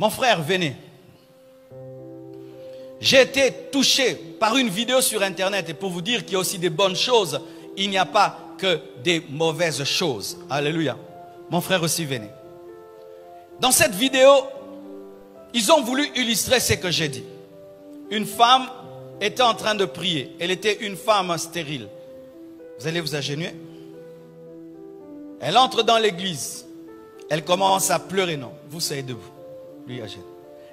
Mon frère, venez. J'ai été touché par une vidéo sur internet et pour vous dire qu'il y a aussi des bonnes choses, il n'y a pas que des mauvaises choses. Alléluia. Mon frère aussi, venez. Dans cette vidéo, ils ont voulu illustrer ce que j'ai dit. Une femme était en train de prier. Elle était une femme stérile. Vous allez vous agenouiller. Elle entre dans l'église. Elle commence à pleurer. Non, vous soyez debout. Lui, agenouille.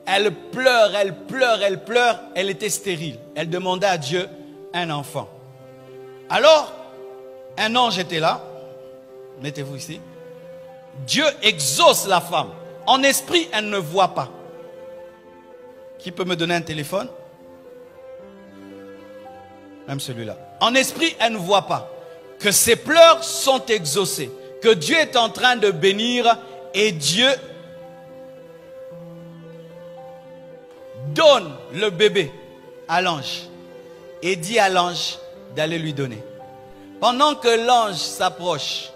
Elle pleure, elle pleure, elle pleure. Elle était stérile. Elle demandait à Dieu un enfant. Alors, un ange était là. Mettez-vous ici. Dieu exauce la femme. En esprit, elle ne voit pas. Qui peut me donner un téléphone? Même celui-là. En esprit, elle ne voit pas. Que ses pleurs sont exaucés. Que Dieu est en train de bénir. Et Dieu donne le bébé à l'ange. Et dit à l'ange d'aller lui donner. Pendant que l'ange s'approche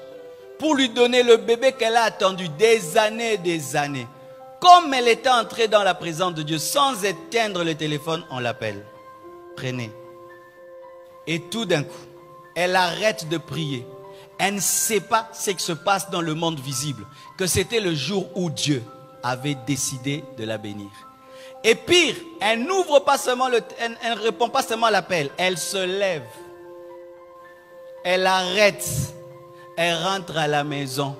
pour lui donner le bébé qu'elle a attendu des années et des années. Comme elle était entrée dans la présence de Dieu sans éteindre le téléphone, on l'appelle. Prenez. Et tout d'un coup, elle arrête de prier. Elle ne sait pas ce qui se passe dans le monde visible. Que c'était le jour où Dieu avait décidé de la bénir. Et pire, elle n'ouvre pas seulement elle ne répond pas seulement à l'appel. Elle se lève. Elle arrête. Elle rentre à la maison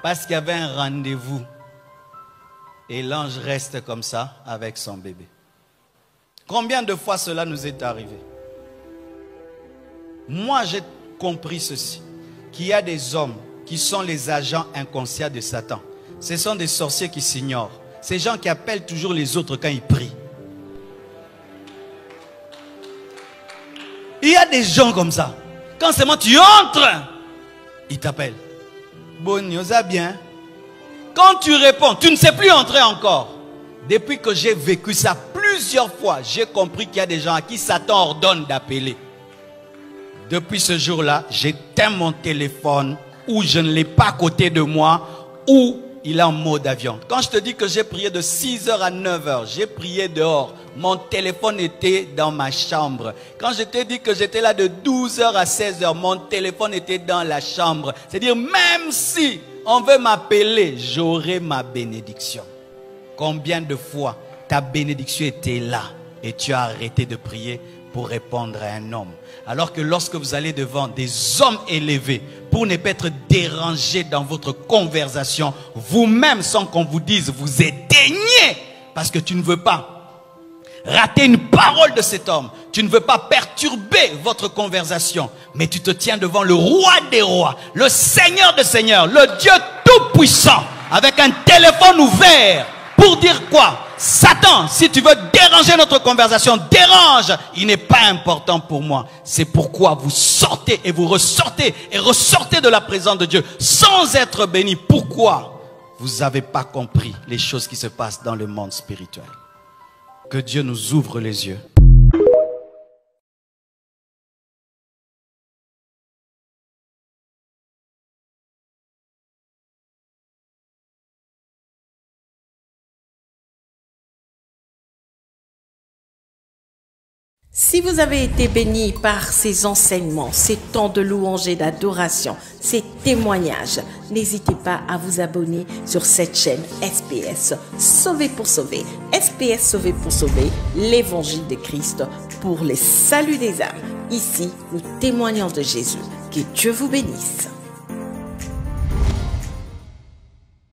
parce qu'il y avait un rendez-vous. Et l'ange reste comme ça avec son bébé. Combien de fois cela nous est arrivé? Moi, j'ai compris ceci. Qu'il y a des hommes qui sont les agents inconscients de Satan. Ce sont des sorciers qui s'ignorent. Ces gens qui appellent toujours les autres quand ils prient. Il y a des gens comme ça. Quand seulement tu entres, ils t'appellent. Bon, ça bien. Quand tu réponds, tu ne sais plus entrer encore. Depuis que j'ai vécu ça plusieurs fois, j'ai compris qu'il y a des gens à qui Satan ordonne d'appeler. Depuis ce jour-là, j'éteins mon téléphone ou je ne l'ai pas à côté de moi ou il est en mode avion. Quand je te dis que j'ai prié de 6h à 9h, j'ai prié dehors. Mon téléphone était dans ma chambre. Quand je t'ai dit que j'étais là de 12h à 16h, mon téléphone était dans la chambre. C'est-à-dire même si on veut m'appeler, j'aurai ma bénédiction. Combien de fois ta bénédiction était là et tu as arrêté de prier pour répondre à un homme? Alors que lorsque vous allez devant des hommes élevés, pour ne pas être dérangé dans votre conversation, vous-même, sans qu'on vous dise, vous éteignez, parce que tu ne veux pas rater une parole de cet homme. Tu ne veux pas perturber votre conversation, mais tu te tiens devant le roi des rois, le Seigneur des seigneurs, le Dieu tout-puissant, avec un téléphone ouvert, pour dire quoi? Satan, si tu veux déranger notre conversation, dérange. Il n'est pas important pour moi. C'est pourquoi vous sortez et vous ressortez et ressortez de la présence de Dieu sans être béni. Pourquoi? Vous n'avez pas compris les choses qui se passent dans le monde spirituel. Que Dieu nous ouvre les yeux. Si vous avez été béni par ces enseignements, ces temps de louange et d'adoration, ces témoignages, n'hésitez pas à vous abonner sur cette chaîne SPS Sauvé pour sauver. SPS Sauvé pour sauver, l'évangile de Christ pour les saluts des âmes. Ici, nous témoignons de Jésus. Que Dieu vous bénisse.